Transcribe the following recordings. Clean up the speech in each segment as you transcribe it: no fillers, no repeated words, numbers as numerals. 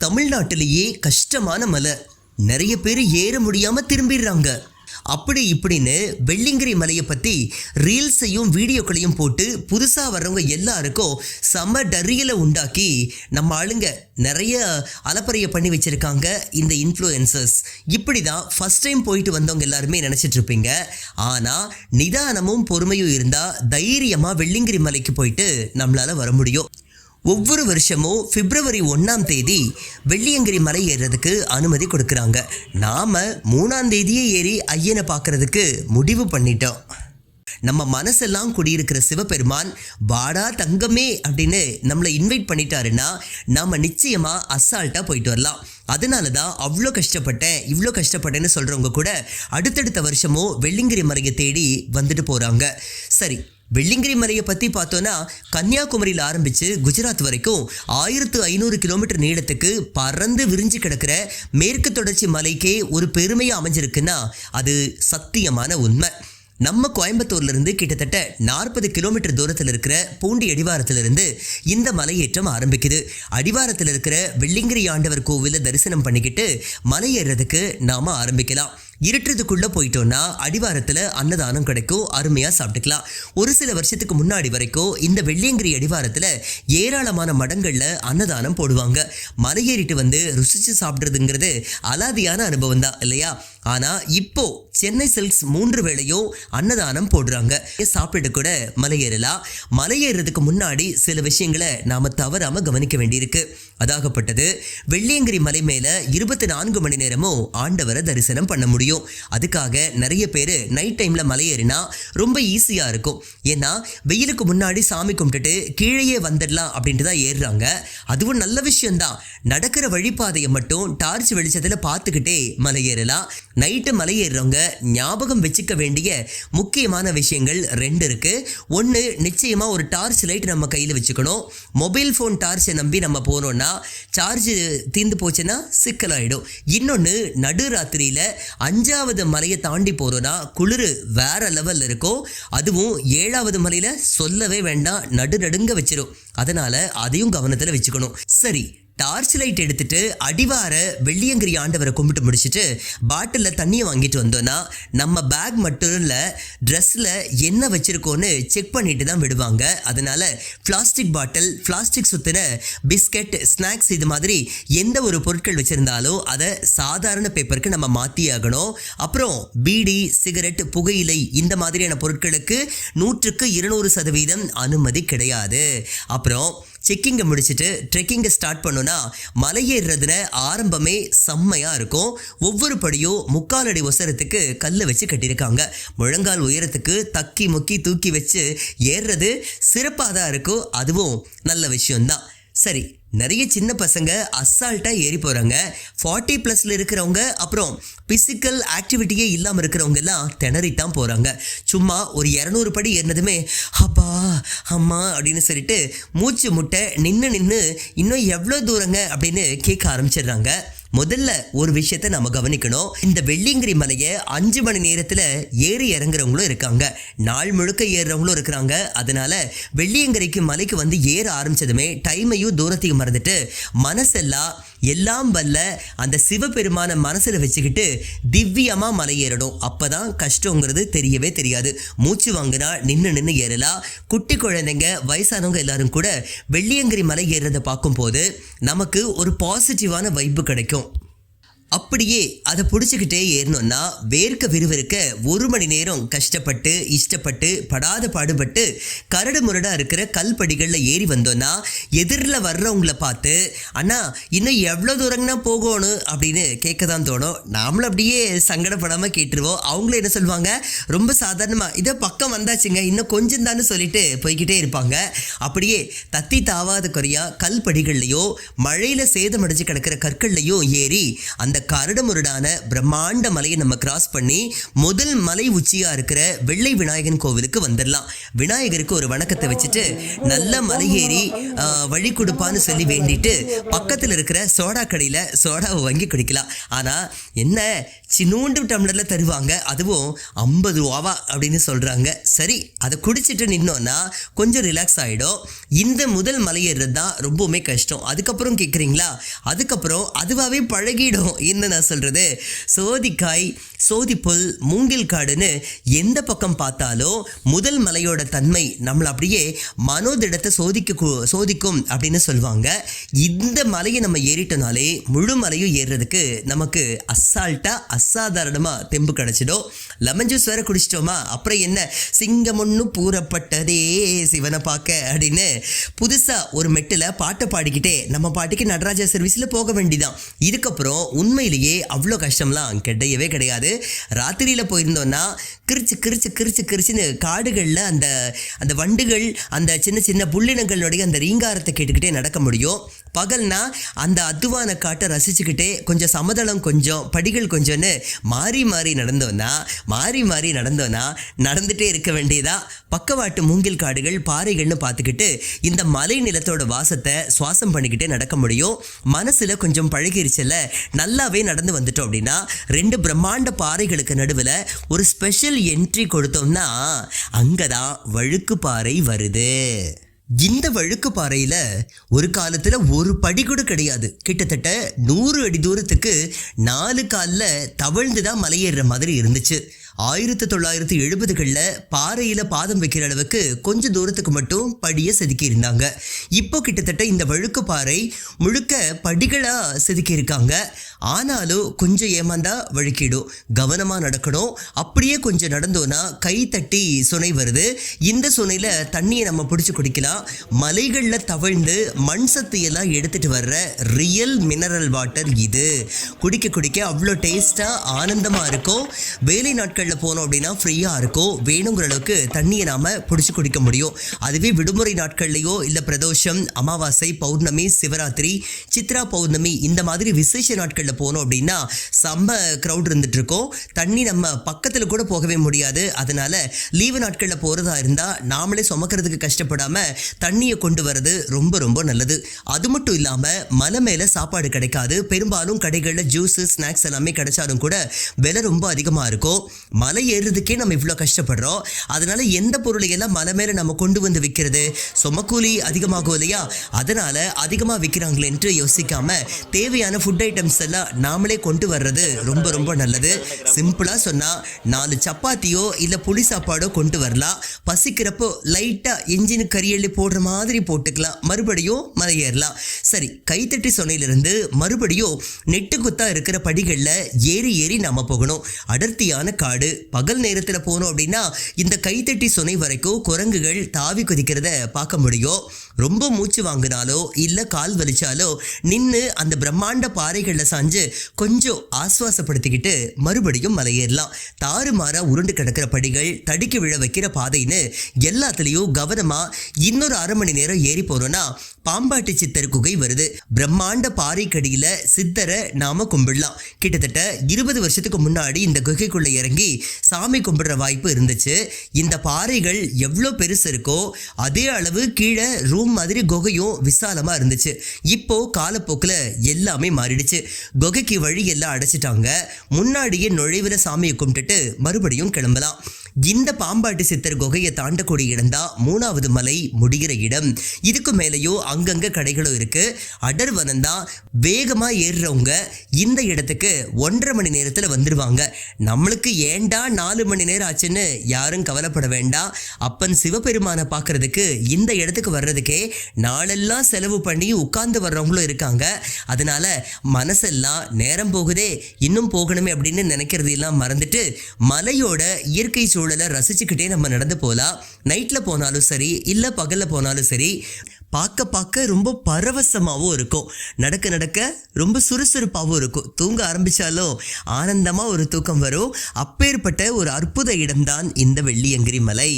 தமிழ்நாட்டிலேயே கஷ்டமான மலை. நிறைய பேர் ஏற முடியாம திரும்பிடுறாங்க. அப்படி இப்படின்னு வெள்ளியங்கிரி மலையை பற்றி ரீல்ஸையும் வீடியோக்களையும் போட்டு புதுசாக வர்றவங்க எல்லாருக்கும் செம டரியலை உண்டாக்கி நம்ம ஆளுங்க நிறைய அலப்பறையை பண்ணி வச்சுருக்காங்க இந்த இன்ஃப்ளூயன்சர்ஸ். இப்படி தான் ஃபஸ்ட் டைம் போயிட்டு வந்தவங்க எல்லாருமே நினச்சிட்டு இருப்பீங்க. ஆனால் நிதானமும் பொறுமையும் இருந்தால் தைரியமாக வெள்ளியங்கிரி மலைக்கு போயிட்டு நம்மளால் வர முடியும். ஒவ்வொரு வருஷமும் பிப்ரவரி 1ஆம் தேதி வெள்ளியங்கிரி மலை ஏறுறதுக்கு அனுமதி கொடுக்குறாங்க. நாம் 3ஆம் தேதியே ஏறி ஐயனை பார்க்கறதுக்கு முடிவு பண்ணிட்டோம். நம்ம மனசெல்லாம் குடியிருக்கிற சிவபெருமான் வாடா தங்கமே அப்படின்னு நம்மளை இன்வைட் பண்ணிட்டாருன்னா நாம் நிச்சயமாக அசால்ட்டாக போயிட்டு வரலாம். அதனால தான் இவ்வளோ கஷ்டப்பட்டேன்னு சொல்கிறவங்க கூட அடுத்தடுத்த வருஷமும் வெள்ளியங்கிரி மலையை தேடி வந்துட்டு போகிறாங்க. சரி, வெள்ளியங்கிரி மலையை பற்றி பார்த்தோன்னா கன்னியாகுமரியில் ஆரம்பித்து குஜராத் வரைக்கும் 1500 கிலோமீட்டர் நீளத்துக்கு பறந்து விரிஞ்சு கிடக்கிற மேற்கு தொடர்ச்சி மலைக்கே ஒரு பெருமையாக அமைஞ்சிருக்குன்னா அது சத்தியமான உண்மை. நம்ம கோயம்புத்தூர்லேருந்து கிட்டத்தட்ட 40 கிலோமீட்டர் தூரத்தில் இருக்கிற பூண்டி அடிவாரத்திலிருந்து இந்த மலையேற்றம் ஆரம்பிக்குது. அடிவாரத்தில் இருக்கிற வெள்ளியங்கிரி ஆண்டவர் கோவிலை தரிசனம் பண்ணிக்கிட்டு மலை ஏறுறதுக்கு நாம் ஆரம்பிக்கலாம். இருட்டுறதுக்குள்ளே போயிட்டோன்னா அடிவாரத்தில் அன்னதானம் கிடைக்கும், அருமையாக சாப்பிட்டுக்கலாம். ஒரு சில வருஷத்துக்கு முன்னாடி வரைக்கும் இந்த வெள்ளியங்கிரி அடிவாரத்தில் ஏராளமான மடங்களில் அன்னதானம் போடுவாங்க. மலையேறிட்டு வந்து ருசிச்சு சாப்பிட்றதுங்கிறது அலாதியான அனுபவம் தான் இல்லையா? ஆனால் இப்போ சென்னை சில்க்ஸ் 3 வேளையும் அன்னதானம் போடுறாங்க. சாப்பிட்டு கூட மலையேறலாம். மலையேறதுக்கு முன்னாடி சில விஷயங்களை நாம் தவறாமல் கவனிக்க வேண்டியிருக்கு. அதாகப்பட்டது, வெள்ளியங்கிரி மலை மேலே 24 மணி நேரமும் ஆண்டவரை தரிசனம் பண்ண முடியும். அதுக்காக நிறைய பேர் நைட் டைமில் மலையேறினா ரொம்ப ஈஸியாக இருக்கும். ஏன்னா வெயிலுக்கு முன்னாடி சாமி கும்பிட்டுட்டு கீழேயே வந்துடலாம் அப்படின்ட்டு தான் ஏறுறாங்க. அதுவும் நல்ல விஷயம்தான். நடக்கிற வழிபாதையை மட்டும் டார்ச் வெளிச்சத்தில் பார்த்துக்கிட்டே மலையேறலாம். நைட்டு மலையேறுறவங்க ஞாபகம் வச்சுக்க வேண்டிய முக்கியமான விஷயங்கள் 2 இருக்குது. ஒன்று, நிச்சயமாக ஒரு டார்ச் லைட் நம்ம கையில் வச்சுக்கணும். மொபைல் ஃபோன் டார்ச்சை நம்பி நம்ம போனோன்னா சார்ஜ் தீர்ந்து போச்சுன்னா சிக்கலாயிடும். இன்னொன்று, நடுராத்திரியில் 5ஆவது மலையை தாண்டி போகிறோன்னா குளிர் வேற லெவலில் இருக்கும். அதுவும் 7ஆவது மலையில் சொல்லவே வேண்டாம், நடுநடுங்க வச்சிடும். அதனால் அதையும் கவனத்தில் வச்சுக்கணும். சரி, டார்ச் லைட் எடுத்துட்டு அடிவார வெள்ளியங்கிரி ஆண்டவரை கும்பிட்டு முடிச்சுட்டு பாட்டிலில் தண்ணியை வாங்கிட்டு வந்தோன்னா நம்ம பேக் மட்டும் இல்லை, ட்ரெஸ்ஸில் என்ன வச்சுருக்கோன்னு செக் பண்ணிட்டு தான் விடுவாங்க. அதனால் பிளாஸ்டிக் பாட்டில், பிளாஸ்டிக் சுற்றின பிஸ்கட், ஸ்நாக்ஸ் இது மாதிரி எந்த ஒரு பொருட்கள் வச்சுருந்தாலும் அதை சாதாரண பேப்பருக்கு நம்ம மாற்றி ஆகணும். அப்புறம் பீடி, சிகரெட், புகையிலை இந்த மாதிரியான பொருட்களுக்கு 100க்கு 200% அனுமதி கிடையாது. அப்புறம் செக்கிங்கை முடிச்சுட்டு ட்ரெக்கிங்கை ஸ்டார்ட் பண்ணோன்னா மலையேறுறதுல ஆரம்பமே செம்மையாக இருக்கும். ஒவ்வொரு படியும் 3/4 அடி உசரத்துக்கு கல்லை வச்சு கட்டியிருக்காங்க. முழங்கால் உயரத்துக்கு தக்கி முக்கி தூக்கி வச்சு ஏறுறது சிறப்பாக தான் இருக்கும். அதுவும் நல்ல விஷயம்தான். சரி, நிறைய சின்ன பசங்க அசால்ட்டாக ஏறி போகிறாங்க. 40+ இருக்கிறவங்க, அப்புறம் ஃபிசிக்கல் ஆக்டிவிட்டியே இல்லாமல் இருக்கிறவங்க எல்லாம் திணறித்தான் போகிறாங்க. சும்மா ஒரு 200 படி ஏறினதுமே அப்பா அம்மா அப்படின்னு சொல்லிட்டு மூச்சு முட்டை நின்று இன்னும் எவ்வளோ தூரங்க அப்படின்னு கேட்க ஆரம்பிச்சிடுறாங்க. முதல்ல ஒரு விஷயத்தை நம்ம கவனிக்கணும். இந்த வெள்ளியங்கிரி மலையை 5 மணி நேரத்தில் ஏறி இறங்குறவங்களும் இருக்காங்க, நாள் முழுக்க ஏறுறவங்களும் இருக்கிறாங்க. அதனால வெள்ளியங்கிரிக்கு மலைக்கு வந்து ஏற ஆரம்பிச்சதுமே டைமையும் தூரத்தையும் மறந்துட்டு மனசெல்லாம் எல்லாம் வல்ல அந்த சிவபெருமான மனசில் வச்சுக்கிட்டு திவ்யமாக மலை ஏறணும். அப்போ தான் கஷ்டங்கிறது தெரியவே தெரியாது. மூச்சு வாங்கினா நின்று ஏறலாம். குட்டி குழந்தைங்க, வயசானவங்க எல்லாரும் கூட வெள்ளியங்கிரி மலை ஏறுறதை பார்க்கும்போது நமக்கு ஒரு பாசிட்டிவான வைப்பு கிடைக்கும். அப்படியே அதை பிடிச்சிக்கிட்டே ஏறணும்னா வேர்க்க விறுவிறுக்க 1 மணி நேரம் கஷ்டப்பட்டு இஷ்டப்பட்டு படாத பாடுபட்டு கரடு முரடாக இருக்கிற கல்படிகளில் ஏறி வந்தோன்னா எதிரில் வர்றவங்கள பார்த்து அண்ணா இன்னும் எவ்வளோ தூரங்கண்ணா போகணும் அப்படின்னு கேட்க தான் தோணும். நாமளும் அப்படியே சங்கடப்படாமல் கேட்டுருவோம். அவங்களும் என்ன சொல்லுவாங்க, ரொம்ப சாதாரணமாக இதோ பக்கம் வந்தாச்சுங்க இன்னும் கொஞ்சம் தான்னு சொல்லிட்டு போய்கிட்டே இருப்பாங்க. அப்படியே தத்தி தாவாத குறையா கல்படிகள்லையோ மழையில் சேதமடைஞ்சு கிடக்கிற கற்கள்லையும் ஏறி அந்த கரடுமுரடான பிரம்மாண்ட மலையை நம்ம கிராஸ் பண்ணி முதல் மலை உச்சியா இருக்கிற வெள்ளை விநாயகன் கோவிலுக்கு வந்துடலாம். விநாயகருக்கு ஒரு வணக்கத்தை வச்சுட்டு நல்ல மலையேறி வழி கொடுப்பான்னு சொல்லி வேண்டிட்டு பக்கத்தில் இருக்கிற சோடா கடையில் சோடாவை வாங்கி குடிக்கலாம். ஆனால் என்ன, சின்னூண்டு டம்ளரில் தருவாங்க, அதுவும் 50 ரூபாவா அப்படின்னு சொல்கிறாங்க. சரி, அதை குடிச்சிட்டு நின்னோன்னா கொஞ்சம் ரிலாக்ஸ் ஆகிடும். இந்த முதல் மலை ஏறுறது தான் ரொம்பவுமே கஷ்டம். அதுக்கப்புறம் கேட்குறீங்களா, அதுக்கப்புறம் அதுவாகவே பழகிடும். என்ன நான் சொல்கிறது, சோதிக்காய், சோதிப்புல், மூங்கில் காடுன்னு எந்த பக்கம் பார்த்தாலும் முதல் மலையோட தன்மை நம்மளை அப்படியே மனோதிடத்தை சோதிக்கும் அப்படின்னு சொல்லுவாங்க. இந்த மலையை நம்ம ஏறிட்டோனாலே முழு மலையும் ஏறுறதுக்கு நமக்கு அசாதாரணமாக தெம்பு கிடச்சிடும். லெமன் ஜூஸ் வேற குடிச்சிட்டோமா, அப்புறம் என்ன, சிங்கம் ஒன்று பூரப்பட்டதே சிவனை பார்க்க அப்படின்னு புதுசாக ஒரு மெட்டில் பாட்டை பாடிக்கிட்டே நம்ம பாட்டுக்கு நடராஜா சர்வீஸில் போக வேண்டிதான். இதுக்கப்புறம் உண்மையிலேயே அவ்வளோ கஷ்டம்லாம் கிடையவே கிடையாது. ராத்திரியில் போயிருந்தோன்னா கிரிச்சுன்னு காடுகளில் அந்த வண்டுகள், அந்த சின்ன சின்ன புள்ளினங்களுடைய அந்த ரீங்காரத்தை கேட்டுக்கிட்டே நடக்க முடியும். பகல்னா அந்த அத்துவான காட்டை ரசிச்சுக்கிட்டே கொஞ்சம் சமதளம் கொஞ்சம் படிகள் கொஞ்சம்னு மாறி நடந்தோன்னா நடந்துகிட்டே இருக்க வேண்டியதா. பக்கவாட்டு மூங்கில் காடுகள், பாறைகள்னு பார்த்துக்கிட்டு இந்த மலை நிலத்தோட வாசத்தை சுவாசம் பண்ணிக்கிட்டே நடக்க முடியும். மனசில் கொஞ்சம் பழகிருச்சல, நல்லாவே நடந்து வந்துட்டோம் அப்படின்னா 2 பிரம்மாண்ட பாறைகளுக்கு நடுவில் ஒரு ஸ்பெஷல் என்ட்ரி கொடுத்தோம்னா அங்கே தான் வழுக்கு பாறை வருது. இந்த வழுக்கு பாறையில் ஒரு காலத்தில் ஒரு படி கூட கிடையாது. கிட்டத்தட்ட 100 அடி தூரத்துக்கு 4 காலில் தவழ்ந்து தான் மலையேறுற மாதிரி இருந்துச்சு. 1970களில் பாறையில் பாதம் வைக்கிற அளவுக்கு கொஞ்சம் தூரத்துக்கு மட்டும் படியை செதுக்கி இருந்தாங்க. இப்போ கிட்டத்தட்ட இந்த வழுக்கு பாறை முழுக்க படிகளாக செதுக்கி இருக்காங்க. ஆனாலும் கொஞ்சம் ஏமாந்தா வழுக்கிடும், கவனமாக நடக்கணும். அப்படியே கொஞ்சம் நடந்தோன்னா கை தட்டி சுனை வருது. இந்த சுனையில் தண்ணியை நம்ம பிடிச்சி குடிக்கலாம். மலைகளில் தவழ்ந்து மண் சத்தையெல்லாம் எடுத்துட்டு வர்ற ரியல் மினரல் வாட்டர் இது. குடிக்க அவ்வளோ டேஸ்டாக ஆனந்தமாக இருக்கும். வேலை நாட்களில் போனோம் அப்படின்னா ஃப்ரீயாக இருக்கும். வேணுங்கிற அளவுக்கு தண்ணியை நாம் பிடிச்சி குடிக்க முடியும். அதுவே விடுமுறை நாட்கள்லையோ இல்லை பிரதோஷம், அமாவாசை, பௌர்ணமி, சிவராத்திரி, சித்ரா பௌர்ணமி இந்த மாதிரி விசேஷ நாட்களில் போனோம் அப்படின்னா செம்ம க்ரௌட் இருந்துட்டு இருக்கோம். தண்ணி நம்ம பக்கத்தில் கூட போகவே முடியாது. அதனால லீவு நாட்களில் போகிறதா இருந்தால் நாமளே சுமக்கிறதுக்கு கஷ்டப்படாமல் தண்ணியை கொண்டு வர்றது ரொம்ப ரொம்ப நல்லது. அது மட்டும் இல்லாமல் மலை மேலே சாப்பாடு கிடைக்காது. பெரும்பாலும் கடைகளில் ஜூஸு, ஸ்நாக்ஸ் எல்லாமே கிடைச்சாலும் கூட விலை ரொம்ப அதிகமாக இருக்கும். மலை ஏறுறதுக்கே நம்ம இவ்வளோ கஷ்டப்படுறோம். அதனால எந்த பொருளையெல்லாம் மலை மேலே நம்ம கொண்டு வந்து விற்கிறது, சுமக்கூலி அதிகமாகும் இல்லையா, அதனால அதிகமாக விற்கிறாங்களேன்ட்டு யோசிக்காம தேவையான ஃபுட் ஐட்டம்ஸ் எல்லாம் நாமளே கொண்டு வர்றது ரொம்ப ரொம்ப நல்லது. சிம்பிளாக சொன்னால் 4 சப்பாத்தியோ இல்லை புளி சாப்பாடோ கொண்டு வரலாம். பசிக்கிறப்போ லைட்டாக என்ஜினு கரியள்ளி போடுற மாதிரி போட்டுக்கலாம். மறுபடியும் மலை ஏறலாம். சரி, கைத்தட்டி சொன்னையிலிருந்து மறுபடியும் நெட்டு குத்தா இருக்கிற படிகளில் ஏறி நம்ம போகணும். அடர்த்தியான காடு. பகல் நேரத்தில் போனோம் அப்படின்னா இந்த கைத்தட்டி சுனை வரைக்கும் குரங்குகள் தாவி குதிக்கிறத பார்க்க முடியும். ரொம்ப மூச்சு வாங்கினாலோ இல்லை கால் வலிச்சாலோ நின்று அந்த பிரம்மாண்ட பாறைகளில் சாஞ்சு கொஞ்சம் ஆஸ்வாசப்படுத்திக்கிட்டு மறுபடியும் மலையேறலாம். தாறுமாறா உருண்டு கிடக்கிற படிகள், தடுக்கி விழ வைக்கிற பாதைன்னு எல்லாத்துலேயும் கவனமாக இன்னொரு 1/2 மணி நேரம் ஏறி போனோம்னா பாம்பாட்டி சித்தர் குகை வருது. பிரம்மாண்ட பாறைக்கடியில் சித்தரை நாம கும்பிடலாம். கிட்டத்தட்ட 20 வருஷத்துக்கு முன்னாடி இந்த குகைக்குள்ள இறங்கி சாமி கும்பிடுற வாய்ப்பு இருந்துச்சு. இந்த பாறைகள் எவ்வளோ பெருசு இருக்கோ அதே அளவு கீழே ரூம் மாதிரி குகையும் விசாலமா இருந்துச்சு. இப்போ காலப்போக்கில் எல்லாமே மாறிடுச்சு. குகைக்கு வழி எல்லாம் அடைச்சிட்டாங்க. முன்னாடியே நுழைவுல சாமியை கும்பிட்டுட்டு மறுபடியும் கிளம்பலாம். இந்த பாம்பாட்டி சித்தர் குகையை தாண்டக்கூடிய இடம் தான் 3வது மலை முடிகிற இடம். இதுக்கு மேலேயோ அங்கங்க கடைகளும் இருக்கு. அடர்வனம் தான். வேகமா ஏறுறவங்க இந்த இடத்துக்கு 1.5 மணி நேரத்தில் வந்துடுவாங்க. நம்மளுக்கு ஏண்டா 4 மணி நேரம் ஆச்சுன்னு யாரும் கவலைப்பட வேண்டாம். அப்பன் சிவபெருமானை பார்க்கறதுக்கு இந்த இடத்துக்கு வர்றதுக்கே நாளெல்லாம் செலவு பண்ணி உட்கார்ந்து வர்றவங்களும் இருக்காங்க. அதனால மனசெல்லாம் நேரம் போகுதே, இன்னும் போகணுமே அப்படின்னு நினைக்கிறது எல்லாம் மறந்துட்டு மலையோட இயற்கை சூழலை ரசிச்சுக்கிட்டே நம்ம நடந்து போகலாம். நைட்டில் போனாலும் சரி இல்லை பகலில் போனாலும் சரி பார்க்க ரொம்ப பரவசமாகவும் இருக்கும். நடக்க ரொம்ப சுறுசுறுப்பாகவும் இருக்கும். தூங்க ஆரம்பித்தாலும் ஆனந்தமாக ஒரு தூக்கம் வரும். அப்பேற்பட்ட ஒரு அற்புத இடம்தான் இந்த வெள்ளியங்கிரி மலை.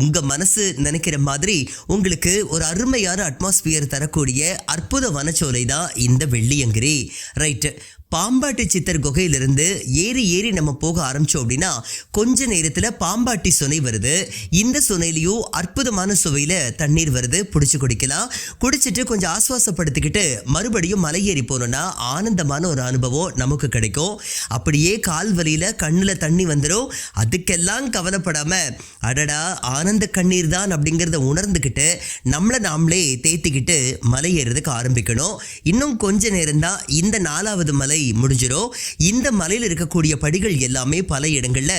உங்கள் மனசு நினைக்கிற மாதிரி உங்களுக்கு ஒரு அருமையான அட்மாஸ்பியர் தரக்கூடிய அற்புத வனச்சோலை தான் இந்த வெள்ளியங்கிரி. ரைட்டு, பாம்பாட்டி சித்தர் குகையிலிருந்து ஏறி ஏறி நம்ம போக ஆரம்பிச்சோம் அப்படின்னா கொஞ்ச நேரத்தில் பாம்பாட்டி சுனை வருது. இந்த சுனையிலையும் அற்புதமான சுவையில் தண்ணீர் வருது. பிடிச்சி குடிக்கலாம். குடிச்சிட்டு கொஞ்சம் ஆஸ்வாசப்படுத்திக்கிட்டு மறுபடியும் மலை ஏறி போனோம்னா ஆனந்தமான ஒரு அனுபவம் நமக்கு கிடைக்கும். அப்படியே கால் வலியில் கண்ணில் தண்ணி வந்துடும். அதுக்கெல்லாம் கவலைப்படாமல் அடடா ஆனந்த கண்ணீர் தான் அப்படிங்கிறத உணர்ந்துக்கிட்டு நம்மளை நாமளே தேத்திக்கிட்டு மலை ஏறுறதுக்கு ஆரம்பிக்கணும். இன்னும் கொஞ்ச நேரம் தான் இந்த 4வது மலை முடிஞ்சிடும். இந்த மலையில் இருக்கக்கூடிய படிகள் எல்லாமே பல இடங்கள்ல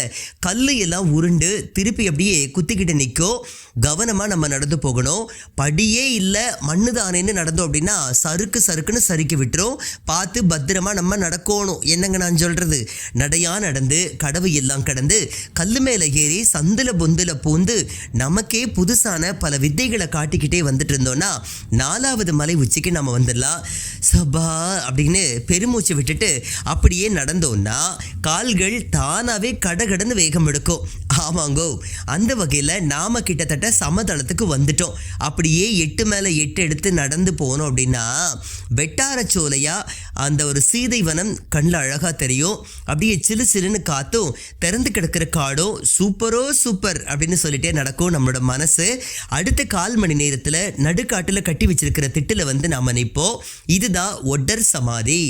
கல்லு எல்லாம் உருண்டு திருப்பி அப்படியே குத்திக்கிட்டு நிற்கும். கவனமா நம்ம நடந்து போகணும். படியே இல்லை மண்ணு தானேன்னு நடந்தோம் அப்படின்னா சறுக்குன்னு சறுக்கி விட்டுரும். பார்த்து பத்திரமா நம்ம நடக்கணும். என்னங்க நான் சொல்றது, நடையா நடந்து கடவு எல்லாம் கடந்து கல்லு மேல ஏறி சந்துல பொந்துல பூந்து நமக்கே புதுசான பல வித்தைகளை காட்டிக்கிட்டே வந்துட்டு இருந்தோம்னா 4வது மலை உச்சிக்கு நம்ம வந்துடலாம். சபா அப்படின்னு பெருமூச்சு விட்டுட்டு அப்படியே நடந்தோம்னா கால்கள் தானாவே கடகடன்னு வேகம் எடுக்கும். ஆமாங்கோ, அந்த வகையில் நாம கிட்டத்தட்ட சமதளத்துக்கு வந்துட்டோம். அப்படியே 8 மேலே 8 எடுத்து நடந்து போனோம் அப்படின்னா வெட்டாரச்சோலையா அந்த ஒரு சீதை வனம் கண்ணில் அழகாக தெரியும். அப்படியே சிலு சிலுன்னு காத்தும் திறந்து கிடக்கிற காடும் சூப்பர் அப்படின்னு சொல்லிட்டே நடக்கும் நம்மளோட மனசு. அடுத்த 1/4 மணி நேரத்தில் நடுக்காட்டில் கட்டி வச்சிருக்கிற திட்டில் வந்து நாம் நிற்போம். இதுதான் ஒட்டர் சமாதி.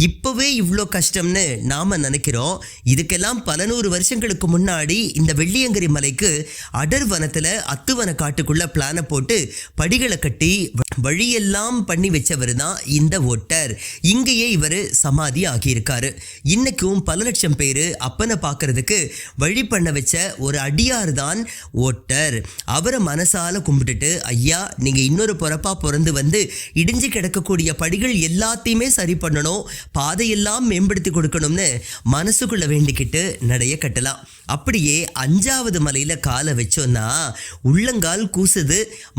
இப்போவே இவ்வளோ கஷ்டம்னு நாம் நினைக்கிறோம். இதுக்கெல்லாம் பல 100 வருஷங்களுக்கு முன்னாடி இந்த வெள்ளியங்கிரி மலைக்கு அடர் வனத்தில் அத்துவன காட்டுக்குள்ள பிளானை போட்டு படிகளை கட்டி வழியெல்லாம் பண்ணி வச்சவர் தான் இந்த ஒட்டர். இங்கேயே இவர் சமாதி ஆகியிருக்காரு. இன்னைக்கும் பல லட்சம் பேர் அப்பனை பார்க்கறதுக்கு வழி பண்ண வச்ச ஒரு அடியார் தான் ஒட்டர். அவரை மனசால கும்பிட்டுட்டு ஐயா நீங்க இன்னொரு பிறப்பா பிறந்து வந்து இடிஞ்சு கிடக்கக்கூடிய படிகள் எல்லாத்தையுமே சரி பண்ணணும், பாதையெல்லாம் மேம்படுத்தி கொடுக்கணும்னு மனசுக்குள்ள வேண்டிக்கிட்டு நடைய கட்டலாம். அப்படியே 5வது மலையில காலை வச்சோன்னா உள்ளங்கால் கூசுது.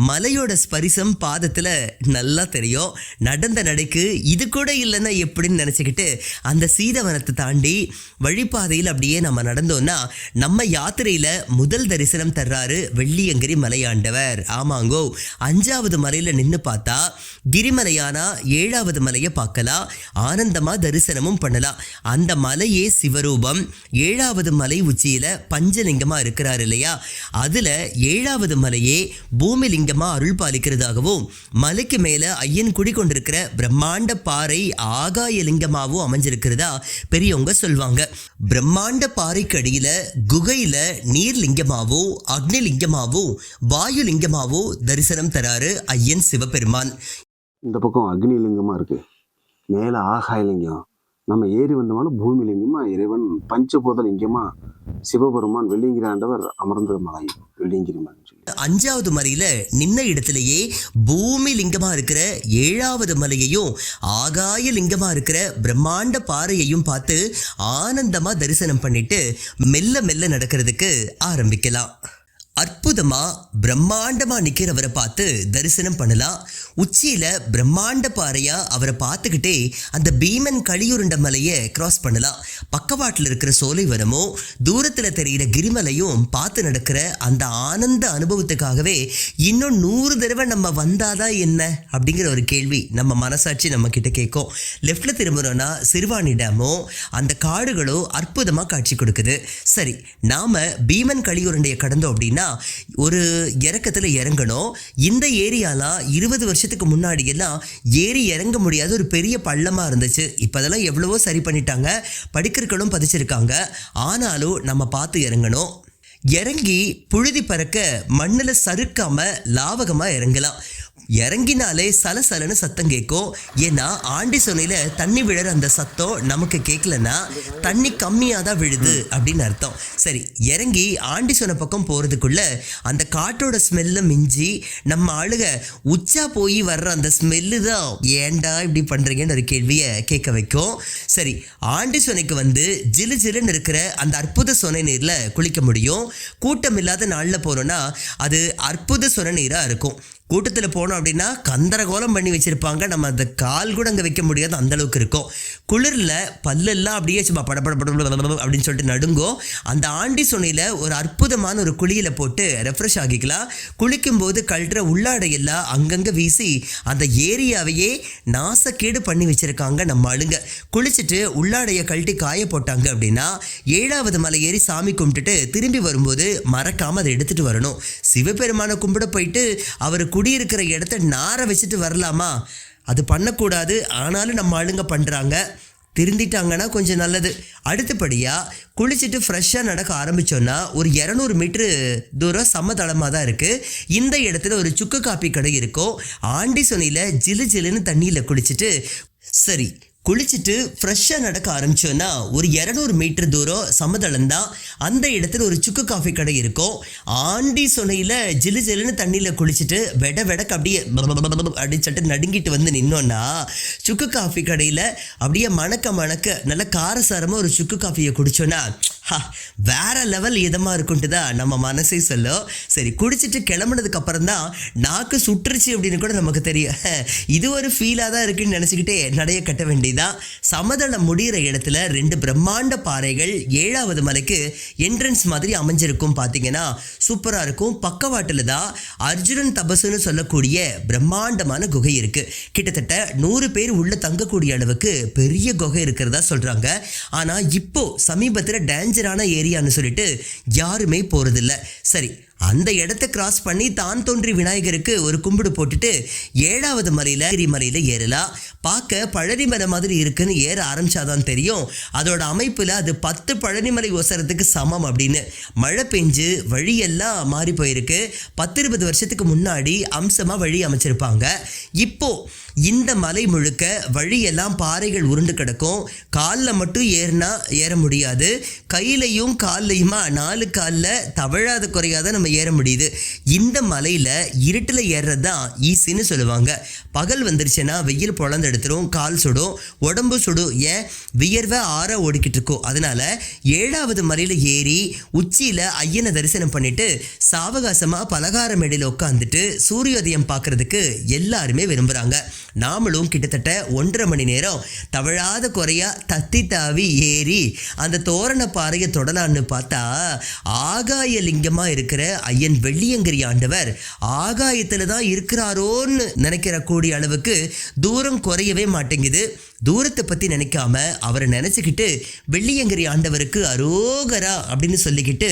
மலையோட ஸ்பரிசம் பாதத்துல நல்லா தெரியும். நடந்த நடைக்கு இது கூட இல்லைன்னா எப்படின்னு நினச்சிக்கிட்டு அந்த சீதவனத்தை தாண்டி வழிபாதையில் அப்படியே நம்ம நடந்தோம்னா நம்ம யாத்திரையில் முதல் தரிசனம் தர்றாரு வெள்ளியங்கிரி மலையாண்டவர். ஆமாங்கோ, 5வது மலையில் நின்று பார்த்தா கிரிமலையானா 7வது மலையை பார்க்கலாம். ஆனந்தமாக தரிசனமும் பண்ணலாம். அந்த மலையே சிவரூபம். 7வது மலை உச்சியில் பஞ்சலிங்கமாக இருக்கிறார் இல்லையா, அதில் 7வது மலையே பூமி லிங்கமாக அருள் பாலிக்கிறதாகவும் மலைக்கு மேலே ஐயன் குடிக்கொண்டிருக்கிற பிரம்மாண்ட பாறை ஆகாய லிங்கமாகவும் அமைஞ்சிருக்கிறதா பெரியவங்க சொல்லுவாங்க. பிரம்மாண்ட பாறைக்கு அடியில் குகையில் நீர் லிங்கமாவோ அக்னி லிங்கமாவோ வாயு லிங்கமாவோ தரிசனம் தராரு ஐயன் சிவபெருமான். இந்த பக்கம் அக்னி லிங்கமாக இருக்குது, மேலே ஆகாய லிங்கம், நம்ம ஏறி வந்தோம்னாலும் பூமி லிங்கமா இறைவன் பஞ்சபூத லிங்கமா சிவபெருமான் வெள்ளியங்கிரி ஆண்டவர் அமர்ந்த மலை வெள்ளியங்கிரி மலை. 5வது மலையில நின்ன இடத்திலேயே பூமி லிங்கமா இருக்கிற 7வது மலையையும் ஆகாய லிங்கமா இருக்கிற பிரம்மாண்ட பாறையையும் பார்த்து ஆனந்தமா தரிசனம் பண்ணிட்டு மெல்ல மெல்ல நடக்கிறதுக்கு ஆரம்பிக்கலாம். அற்புதமா பிரம்மாண்டமா நிக்கிறவரை பார்த்து தரிசனம் பண்ணலாம். உச்சியில பிரம்மாண்ட பாறையா அவரை பார்த்துக்கிட்டே அந்த பீமன் களியுருண்ட மலையை கிராஸ் பண்ணலாம். பக்கவாட்டில் இருக்கிற சோலைவனமும் தூரத்தில் தெரிகிற கிரிமலையும் பார்த்து நடக்கிற அந்த ஆனந்த அனுபவத்துக்காகவே இன்னும் 100 தடவை நம்ம வந்தாதான் என்ன அப்படிங்கிற ஒரு கேள்வி நம்ம மனசாட்சி நம்ம கிட்ட கேட்கும். லெஃப்ட்ல திரும்புறோம்னா சிறுவாணி டேமும் அந்த காடுகளும் அற்புதமா காட்சி கொடுக்குது. சரி, நாம பீமன் களியுருண்டையை கடந்தோம் அப்படின்னா ஒரு இறக்கத்தில் இறங்கணும். இந்த ஏரியாலாம் 20 வருஷத்துக்கு முன்னாடி எல்லாம் ஏறி இறங்க முடியாத ஒரு பெரிய பள்ளமா இருந்துச்சு. இப்போ அதெல்லாம் எவ்வளவோ சரி பண்ணிட்டாங்க, படிக்கற்களும் பதிச்சிருக்காங்க. ஆனாலும் நம்ம பார்த்து இறங்கணும். இறங்கி புழுதி பறக்க மண்ணில் சறுக்காம லாவகமாக இறங்கலாம். இறங்கினாலே சலசலன்னு சத்தம் கேட்கும். ஏன்னா ஆண்டி சொன்னையில் தண்ணி விழுற அந்த சத்தம் நமக்கு கேட்கலன்னா தண்ணி கம்மியாக தான் விழுது அப்படின்னு அர்த்தம். சரி, இறங்கி ஆண்டி சொன்ன பக்கம் போகிறதுக்குள்ள அந்த காட்டோட ஸ்மெல்லை மிஞ்சி நம்ம ஆளுக உச்சா போய் வர்ற அந்த ஸ்மெல்லு தான் ஏண்டா இப்படி பண்ணுறீங்கன்னு ஒரு கேள்வியை கேட்க வைக்கும். சரி, ஆண்டி சொன்னைக்கு வந்து ஜிலு ஜிலுன்னு இருக்கிற அந்த அற்புத சொனை நீரில் குளிக்க முடியும். கூட்டம் இல்லாத நாளில் போனோன்னா அது அற்புத சொன நீராக இருக்கும். கூட்டத்தில் போனோம் அப்படின்னா கந்தரகோலம் பண்ணி வச்சுருப்பாங்க. நம்ம அந்த கால் கூட அங்கே வைக்க முடியாது, அந்தளவுக்கு இருக்கும். குளிரில் பல்லெல்லாம் அப்படியே சும்மா பட அப்படின்னு சொல்லிட்டு நடுங்கும். அந்த ஆண்டி சொன்னையில் ஒரு அற்புதமான ஒரு குளியில் போட்டு ரெஃப்ரெஷ் ஆகிக்கலாம். குளிக்கும்போது கழட்டுற உள்ளாடையெல்லாம் அங்கங்கே வீசி அந்த ஏரியாவையே நாசக்கேடு பண்ணி வச்சுருக்காங்க நம்ம ஆளுங்க. குளிச்சுட்டு உள்ளாடையை கழட்டி காய போட்டாங்க அப்படின்னா 7வது மலை ஏறி சாமி கும்பிட்டுட்டு திரும்பி வரும்போது மறக்காமல் அதை எடுத்துகிட்டு வரணும். சிவபெருமானை கும்பிட போயிட்டு அவர் குடியிருக்கிற இடத்த நார வச்சுட்டு வரலாமா? அது பண்ணக்கூடாது. ஆனாலும் நம்ம ஆளுங்க பண்ணுறாங்க. திருந்திட்டாங்கன்னா கொஞ்சம் நல்லது. அடுத்தபடியாக குளிச்சுட்டு ஃப்ரெஷ்ஷாக நடக்க ஆரம்பித்தோன்னா ஒரு 200 மீட்ரு தூரம் சமதளமாக தான் இருக்குது. இந்த இடத்துல ஒரு சுக்கு காப்பி கடை இருக்கும். ஆண்டி சொன்னியில் ஜிலு ஜிலுன்னு தண்ணியில் குளிச்சுட்டு சரி குளிச்சுட்டு ஃப்ரெஷ்ஷாக நடக்க ஆரம்பித்தோன்னா ஒரு 200 மீட்டர் தூரம் சமதளம் தான். அந்த இடத்துல ஒரு சுக்கு காஃபி கடை இருக்கும். ஆண்டி சொன்னையில் ஜிலு ஜிலுன்னு தண்ணியில் குளிச்சுட்டு வெடக்கு அப்படியே அப்படின்னு சொல்லிட்டு நடுங்கிட்டு வந்து நின்னோன்னா சுக்கு காஃபி கடையில் அப்படியே மணக்க நல்ல காரசாரமாக ஒரு சுக்கு காஃபியை குடித்தோன்னா வேற லெவல் இதமாக இருக்குன்ட்டு தான் நம்ம மனசே சொல்லும். சரி குடிச்சிட்டு கிளம்புனதுக்கு அப்புறம் தான் நாக்கு சுற்றுச்சு அப்படின்னு கூட நமக்கு தெரியும். இது ஒரு ஃபீலாக தான் இருக்குன்னு நினச்சிக்கிட்டே நடைய கட்ட வேண்டியதான். சமதளம் முடிகிற இடத்துல 2 பிரம்மாண்ட பாறைகள் 7வது மலைக்கு என்ட்ரன்ஸ் மாதிரி அமைஞ்சிருக்கும். பார்த்தீங்கன்னா சூப்பராக இருக்கும். பக்கவாட்டில் தான் அர்ஜுனன் தபசுன்னு சொல்லக்கூடிய பிரம்மாண்டமான குகை இருக்குது. கிட்டத்தட்ட 100 பேர் உள்ள தங்கக்கூடிய அளவுக்கு பெரிய குகை இருக்கிறதா சொல்கிறாங்க. ஆனால் இப்போ சமீபத்தில் டேஞ்சரான ஏரியான்னு சொல்லிட்டு யாருமே போகிறதில்ல. சரி அந்த இடத்த கிராஸ் பண்ணி தான் தோன்றி விநாயகருக்கு ஒரு கும்பிடு போட்டுட்டு 7வது மலையில் ஏறலாம். பார்க்க பழனிமலை மாதிரி இருக்குன்னு ஏற ஆரம்பிச்சாதான் தெரியும் அதோட அமைப்பில் அது 10 பழனிமலை ஒசரத்துக்கு சமம் அப்படின்னு. மழை பெஞ்சு வழியெல்லாம் மாறி போயிருக்கு. 10-20 வருஷத்துக்கு முன்னாடி அம்சமாக வழி அமைச்சிருப்பாங்க. இப்போ இந்த மலை முழுக்க வழியெல்லாம் பாறைகள் உருண்டு கிடக்கும். காலில் மட்டும் ஏற முடியாது. கையிலையும் கால்லையுமா 4 காலில் தவழாத குறையாத நம்ம ஏற முடியுது. இந்த மலையில் இருட்டில் ஏறுறது தான் ஈஸின்னு சொல்லுவாங்க. பகல் வந்துருச்சுன்னா வெயில் பொழந்து எடுத்துரும், கால் சுடும், உடம்பு சுடும். ஏன் வியர்வை ஆற ஓடிக்கிட்டு இருக்கும். அதனால 7வது மலையில் ஏறி உச்சியில் ஐயனை தரிசனம் பண்ணிட்டு சாவகாசமாக பலகார மேடையில் உட்காந்துட்டு சூரியோதயம் பார்க்கறதுக்கு எல்லாருமே விரும்புகிறாங்க. நாமளும் கிட்டத்தட்ட 1.5 மணி நேரம் தவழாத குறையா தத்தி தாவி ஏறி அந்த தோரண பாறையை தொடலான்னு பார்த்தா ஆகாய லிங்கமாக இருக்கிற ஐயன் வெள்ளியங்கிரி ஆண்டவர் ஆகாயத்தில் தான் இருக்கிறாரோன்னு நினைக்கிற கூடிய அளவுக்கு தூரம் குறையவே மாட்டேங்குது. தூரத்தை பற்றி நினைக்காம அவரை நினச்சிக்கிட்டு வெள்ளியங்கிரி ஆண்டவருக்கு அரோகரா அப்படின்னு சொல்லிக்கிட்டு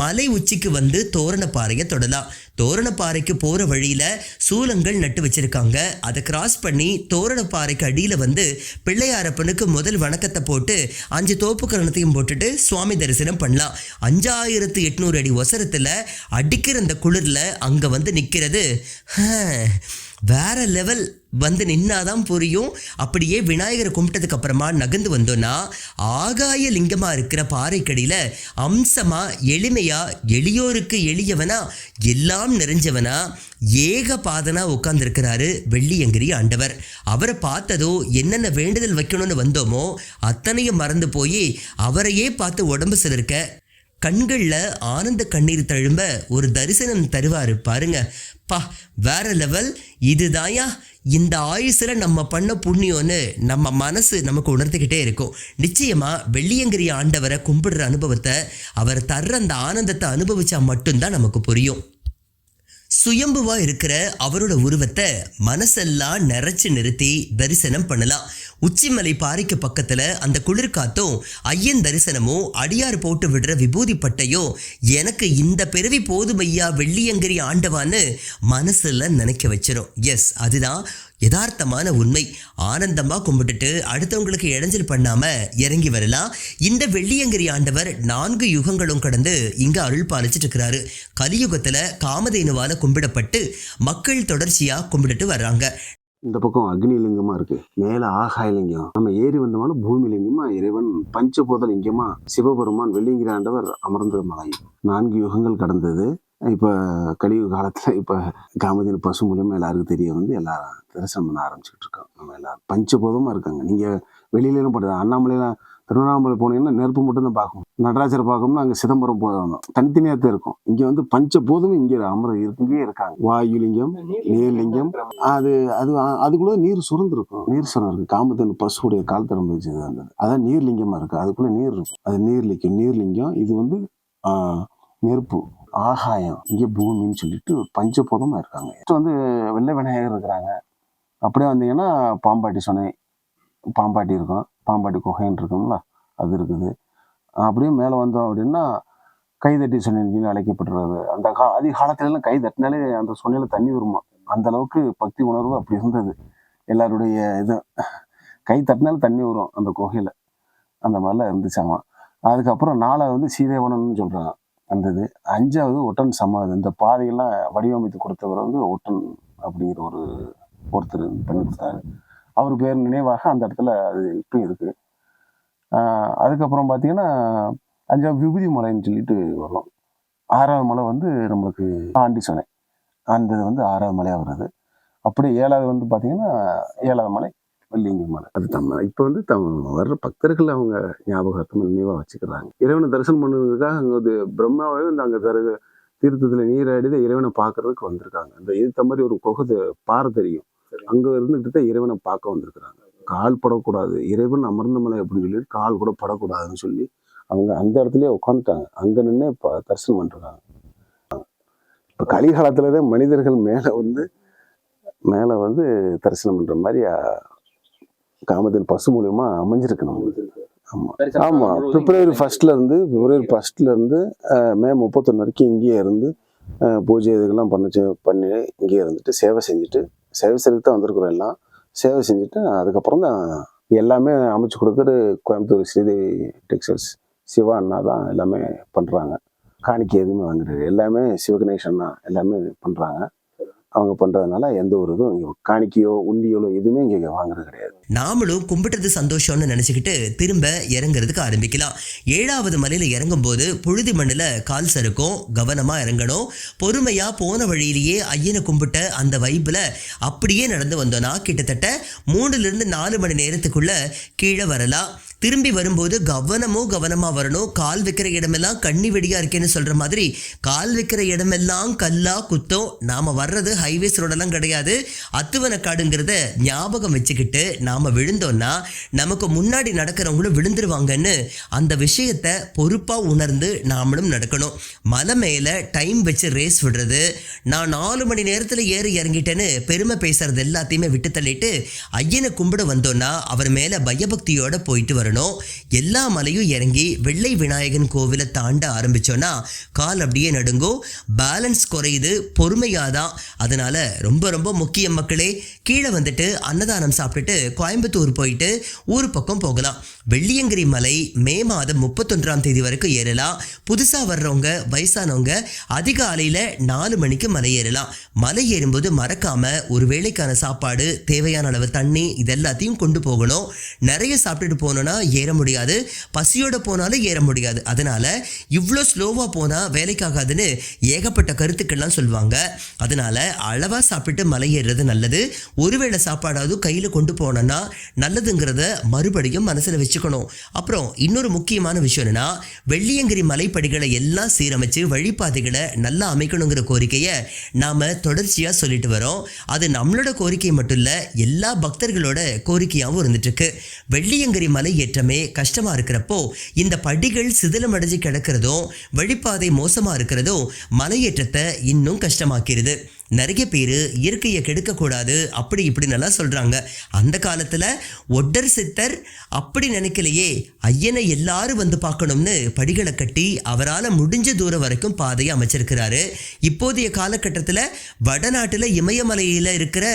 மலை உச்சிக்கு வந்து தோரணப்பாறையை தொடலாம். தோரணப்பாறைக்கு போகிற வழியில் சூலங்கள் நட்டு வச்சுருக்காங்க. அதை கிராஸ் பண்ணி தோரணப்பாறைக்கு அடியில் வந்து பிள்ளையாரப்பனுக்கு முதல் வணக்கத்தை போட்டு 5 தோப்பு கரணத்தையும் போட்டுட்டு சுவாமி தரிசனம் பண்ணலாம். 5800 அடி ஒசரத்தில் அடிக்கிற அந்த குளிரில் அங்கே வந்து நிற்கிறது வேற லெவல். வந்து நின்னாதான் புரியும். அப்படியே விநாயகரை கும்பிட்டதுக்கு அப்புறமா நகர்ந்து வந்தோன்னா ஆகாய லிங்கமாக இருக்கிற பாறைக்கடியில் அம்சமாக எளிமையாக எளியோருக்கு எளியவனா எல்லாம் நிறைஞ்சவனா ஏக பாதனா உட்கார்ந்துருக்கிறாரு வெள்ளியங்கிரி ஆண்டவர். அவரை பார்த்ததோ என்னென்ன வேண்டுதல் வைக்கணும்னு வந்தோமோ அத்தனையும் மறந்து போய் அவரையே பார்த்து உடம்பு சிலிர்க்க கண்களில் ஆனந்த கண்ணீர் தழும்ப ஒரு தரிசனம் தருவார் பாருங்க. வேற லெவல். இதுதாயா இந்த ஆயுசில் நம்ம பண்ண புண்ணியம்னு நம்ம மனசு நமக்கு உணர்த்துக்கிட்டே இருக்கும். நிச்சயமாக வெள்ளியங்கிரி ஆண்டவரை கும்பிடுற அனுபவத்தை அவர் தர்ற அந்த ஆனந்தத்தை அனுபவிச்சா மட்டும்தான் நமக்கு புரியும். சுயம்புவாக இருக்கிற அவரோட உருவத்தை மனசெல்லாம் நிறைச்சி நிறுத்தி தரிசனம் பண்ணலாம். உச்சிமலை பாறைக்கு பக்கத்தில் அந்த குளிர்காத்தும் ஐயன் தரிசனமும் அடியார் போட்டு விடுற விபூதி பட்டையும் எனக்கு இந்த பிறவி போதுமையா வெள்ளியங்கிரி ஆண்டவான்னு மனசில் நினைக்க வச்சிடும். எஸ், அதுதான் யதார்த்தமான உண்மை. ஆனந்தமாக கும்பிட்டுட்டு அடுத்தவங்களுக்கு இடைஞ்சல் பண்ணாமல் இறங்கி வரலாம். இந்த வெள்ளியங்கிரி ஆண்டவர் 4 யுகங்களும் கடந்து இங்கே அருள் பாலிச்சிட்டு இருக்கிறாரு. கலியுகத்தில் காமதேனுவால் கும்பிடப்பட்டு மக்கள் தொடர்ச்சியாக கும்பிட்டுட்டு வர்றாங்க. இந்த பக்கம் அக்னி லிங்கமா இருக்கு, மேல ஆகாய லிங்கம். நம்ம ஏறி வந்தோம்னாலும் பூமி லிங்கமா இறைவன் பஞ்சபூத லிங்கமா சிவபெருமான் வெள்ளியங்கிரி ஆண்டவர் அமர்ந்த மலை. 4 யுகங்கள் கடந்தது. இப்போ கலியுக காலத்தில் இப்போ காமதேனு பசு மூலியமாக எல்லாருக்கும் தெரிய வந்து எல்லாரும் தரிசனம் பண்ண ஆரம்பிச்சுக்கிட்டு இருக்கோம். நம்ம எல்லாரும் பஞ்சபூதமாக இருக்காங்க. நீங்கள் வெளியிலாம் போடுறது அண்ணாமலையில் திருவண்ணாமலை போனீங்கன்னா நெருப்பு மட்டும்தான் பார்க்கணும். நடராஜரை பார்க்கணும்னா அங்கே சிதம்பரம் போகணும். தனித்தனியாக தான் இருக்கும். இங்கே வந்து பஞ்சபூதமும் இங்கே இங்கேயே இருக்காங்க. வாயுலிங்கம், நீர்லிங்கம், அது அது அதுக்குள்ள நீர் சுரந்துருக்கும். நீர் சுரந்திருக்கு. காமதன் பசுடைய கால் தடம் வச்சது அந்த அதான் நீர்லிங்கமாக இருக்குது. அதுக்குள்ளே நீர் இருக்கும். அது நீர்லிங்கம். இது வந்து நெருப்பு, ஆகாயம், இங்கே பூமின்னு சொல்லிட்டு பஞ்சபூதமாக இருக்காங்க. வந்து வெள்ளை விநாயகர் இருக்கிறாங்க. அப்படியே வந்தீங்கன்னா பாம்பாட்டி சொன்னை, பாம்பாட்டி இருக்கும். பாம்பாட்டி குகைன்னு இருக்குங்களா, அது இருக்குது. அப்படியே மேலே வந்தோம் அப்படின்னா கைதட்டி சொன்னின்னு அழைக்கப்படுறது. அந்த அதிக காலத்துலலாம் கை தட்டினாலே அந்த சொன்னையில் தண்ணி வருமா. அந்த அளவுக்கு பக்தி உணர்வு அப்படி இருந்தது எல்லாருடைய. இது கை தட்டினாலும் தண்ணி வரும் அந்த குகையில், அந்த மாதிரிலாம் இருந்துச்சாமா. அதுக்கப்புறம் 4வது வந்து சீதேவனன்னு சொல்கிறாங்க அந்த இது. 5வது ஒட்டன் சமாதி. இந்த பாதையெல்லாம் வடிவமைத்து கொடுத்தவர் வந்து ஒட்டன் அப்படிங்கிற ஒருத்தர் பண்ணி கொடுத்தாரு. அவர் பேர் நினைவாக அந்த இடத்துல அது இப்போ இருக்குது. அதுக்கப்புறம் பார்த்தீங்கன்னா 5வது விபூதி மலைன்னு சொல்லிட்டு வரும். 6வது மலை வந்து நம்மளுக்கு ஆண்டி சொன்னை, அந்த இது வந்து 6வது மலையாக வருது. அப்படியே 7வது வந்து பார்த்தீங்கன்னா 7வது மலை வெள்ளியங்கிரி மலை. அது இப்போ வந்து வர்ற பக்தர்கள் அவங்க ஞாபகத்தை நினைவாக வச்சுக்கிறாங்க. இறைவனை தரிசனம் பண்ணுறதுக்காக அங்கே வந்து பிரம்மாவே வந்து அங்கே தீர்த்தத்தில் நீராடி தான் இறைவனை பார்க்கறதுக்கு வந்திருக்காங்க. அந்த இந்த மாதிரி ஒரு குகை பாறை தெரியும், அங்கே இருந்துட்டு தான் இறைவனை பார்க்க வந்திருக்கிறாங்க. கால் படக்கூடாது, இறைவன் அமர்ந்த மலை அப்படின்னு சொல்லிட்டு கால் கூட படக்கூடாதுன்னு சொல்லி அவங்க அந்த இடத்துலயே உட்காந்துட்டாங்க. அங்கே நின்று இப்போ தரிசனம் பண்ணிருக்காங்க. இப்போ கலிகாலத்துல தான் மனிதர்கள் மேலே வந்து தரிசனம் பண்ணுற மாதிரி காமத்தின் பசு மூலியமா அமைஞ்சிருக்கு நம்மளுக்கு. ஆமாம் பிப்ரவரி 1 இருந்து மே 31 வரைக்கும் இங்கேயே இருந்து பூஜை இதுக்கெல்லாம் பண்ணி இங்கேயே இருந்துட்டு சேவை செய்துட்டு தான் வந்திருக்கிறோம். எல்லாம் சேவை செஞ்சுட்டு அதுக்கப்புறம் தான் எல்லாமே அமைச்சு கொடுக்குறது கோயம்புத்தூர் ஸ்ரீதேவி டெக்ஸ்டைல்ஸ் சிவா அண்ணா தான் எல்லாமே பண்ணுறாங்க. காணிக்கை எதுவுமே வாங்குறது எல்லாமே சிவகணேஷ் அண்ணா எல்லாமே பண்ணுறாங்க. அவங்க பண்ணுறதுனால எந்த ஒரு இதுவும் இங்கே காணிக்கையோ உண்டியோ எதுவுமே இங்கே வாங்குறது கிடையாது. நாமளும் கும்பிட்டது சந்தோஷம்னு நினச்சிக்கிட்டு திரும்ப இறங்குறதுக்கு ஆரம்பிக்கலாம். 7வது மலையில் இறங்கும் போது புழுதி மண்ணில் கால் சறுக்கும். கவனமாக இறங்கணும். பொறுமையாக போன வழியிலேயே ஐயனை கும்பிட்ட அந்த வைப்பில் அப்படியே நடந்து வந்தோன்னா கிட்டத்தட்ட 3லிருந்து 4 மணி நேரத்துக்குள்ள கீழே வரலாம். திரும்பி வரும்போது கவனமாக வரணும். கால் வைக்கிற இடமெல்லாம் கண்ணி வெடியாக இருக்கேன்னு சொல்கிற மாதிரி கால் வைக்கிற இடமெல்லாம் கல்லா குத்தம். நாம் வர்றது ஹைவேஸ் ரோடெல்லாம் கிடையாது, அத்துவனக்காடுங்கிறத ஞாபகம் வச்சுக்கிட்டு நாம் விழுந்தோன்னா நமக்கு முன்னாடி நடக்கிறவங்களும் விழுந்துருவாங்கன்னு அந்த விஷயத்தை பொறுப்பாக உணர்ந்து நாமளும் நடக்கணும். மலை மேலே டைம் வச்சு ரேஸ் விடுறது, நான் 4 மணி நேரத்தில் ஏறி இறங்கிட்டேன்னு பெருமை பேசுறது எல்லாத்தையுமே விட்டு தள்ளிட்டு ஐயனை கும்பிட வந்தோன்னா அவர் மேலே பயபக்தியோட போயிட்டு வரணும். எல்லா மலையும் இறங்கி வெள்ளை விநாயகன் கோவிலை தாண்ட ஆரம்பிச்சோன்னா கால் அப்படியே நடுங்கும், பேலன்ஸ் குறையுது. பொறுமையாதான். அதனால ரொம்ப ரொம்ப முக்கியம் மக்களே. கீழே வந்துட்டு அன்னதானம் சாப்பிட்டுட்டு கோயம்புத்தூர் போயிட்டு ஊர் பக்கம் போகலாம். வெள்ளியங்கிரி மலை மே மாதம் 31ஆம் தேதி வரைக்கும் ஏறலாம். புதுசாக வர்றவங்க வயசானவங்க அதிகாலையில் 4 மணிக்கு மலை ஏறலாம். மலை ஏறும்போது மறக்காம ஒரு வேளைக்கான சாப்பாடு, தேவையான அளவு தண்ணி இதெல்லாத்தையும் கொண்டு போகணும். நிறைய சாப்பிட்டுட்டு போனோன்னா ஏற முடியாது, பசியோட போனாலும் ஏற முடியாது. அதனால இவ்வளோ ஸ்லோவாக போனால் வேலைக்காகாதுன்னு ஏகப்பட்ட கருத்துக்கள்லாம் சொல்லுவாங்க. அதனால அளவாக சாப்பிட்டு மலை ஏறுறது நல்லது. ஒருவேளை சாப்பாடாவது கையில் கொண்டு போனோன்னா நல்லதுங்கிறத மறுபடியும் மனசில் வச்சுக்கணும். அப்புறம் இன்னொரு முக்கியமான விஷயம் என்னன்னா, வெள்ளியங்கிரி மலைப்படிகளை எல்லாம் சீரமைச்சு வழிபாதைகளை நல்லா அமைக்கணுங்கிற கோரிக்கையை நாம் தொடர்ச்சியாக சொல்லிட்டு வரோம். அது நம்மளோட கோரிக்கை மட்டும் இல்லை, எல்லா பக்தர்களோட கோரிக்கையாகவும் இருந்துட்டு இருக்கு. வெள்ளியங்கிரி மலை ஏற்றமே கஷ்டமாக இருக்கிறப்போ இந்த படிகள் சிதிலமடைஞ்சு கிடக்கிறதும் வழிபாதை மோசமாக இருக்கிறதும் மலையேற்றத்தை இன்னும் கஷ்டமாக்கிறது. நிறைய பேர் இயற்கையை கெடுக்கக்கூடாது அப்படி இப்படி நல்லா சொல்கிறாங்க. அந்த காலத்தில் ஒட்டர் சித்தர் அப்படி நினைக்கலையே, ஐயனை எல்லாரும் வந்து பார்க்கணும்னு படிகளை கட்டி அவரால் முடிஞ்ச தூரம் வரைக்கும் பாதையை அமைச்சிருக்கிறாரு. இப்போதைய காலகட்டத்தில் வடநாட்டில் இமயமலையில் இருக்கிற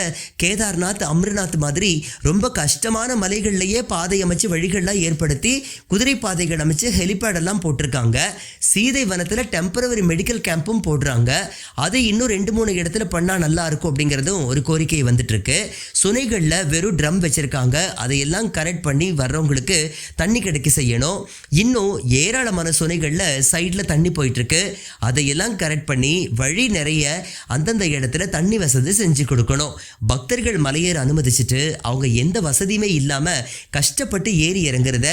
கேதார்நாத், அம்ரநாத் மாதிரி ரொம்ப கஷ்டமான மலைகள்லையே பாதை அமைச்சு வழிகள்லாம் ஏற்படுத்தி குதிரை பாதைகள் அமைச்சு ஹெலிபேடெல்லாம் போட்டிருக்காங்க. சீதை வனத்தில் டெம்பரவரி மெடிக்கல் கேம்பும் போடுறாங்க. அதை இன்னும் 2-3 இடத்துல பண்ணால் நல்லா இருக்கும் அப்படிங்கிறதும் ஒரு கோரிக்கை வந்துட்டு இருக்கு. சுனைகளில் வெறும் ட்ரம் வச்சிருக்காங்க, அதையெல்லாம் கரெக்ட் பண்ணி வர்றவங்களுக்கு தண்ணி கிடைக்க செய்யணும். இன்னும் ஏராளமான சுனைகளில் சைடில் தண்ணி போயிட்டு இருக்கு, அதையெல்லாம் கரெக்ட் பண்ணி வழி நிறைய அந்தந்த இடத்துல தண்ணி வசதி செஞ்சு கொடுக்கணும். பக்தர்கள் மலையேற அனுமதிச்சுட்டு அவங்க எந்த வசதியுமே இல்லாமல் கஷ்டப்பட்டு ஏறி இறங்குறத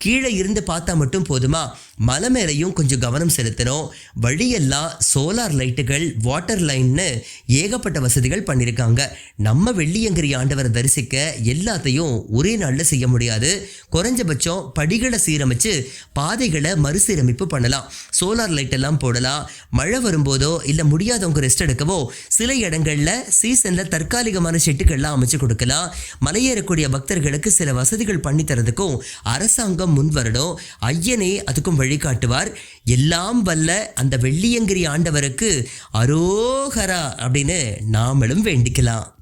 கீழே இருந்து பார்த்தா மட்டும் போதுமா, மலை மேலையும் கொஞ்சம் கவனம் செலுத்தணும். வழியெல்லாம் சோலார் லைட்டுகள், வாட்டர் லைன்னு ஏகப்பட்ட வசதிகள் பண்ணியிருக்காங்க. நம்ம வெள்ளியங்கிரி ஆண்டவரை தரிசிக்க எல்லாத்தையும் ஒரே நாளில் செய்ய முடியாது. குறைஞ்சபட்சம் படிகளை சீரமைச்சு பாதைகளை மறுசீரமைப்பு பண்ணலாம். சோலார் லைட் எல்லாம் போடலாம். மழை வரும்போதோ இல்லை முடியாதவங்க ரெஸ்ட் எடுக்கவோ சில இடங்கள்ல சீசன்ல தற்காலிகமான ஷெட்டுகள்லாம் அமைச்சு கொடுக்கலாம். மலையேறக்கூடிய பக்தர்களுக்கு சில வசதிகள் பண்ணி தரதுக்கும் அரசாங்கம் முன் வரணும். ஐயனே அதுக்கும் வழிகாட்டுவார். எல்லாம் வல்ல அந்த வெள்ளியங்கிரி ஆண்டவருக்கு அரோகரா அப்படின்னு நாமளும் வேண்டிக்கலாம்.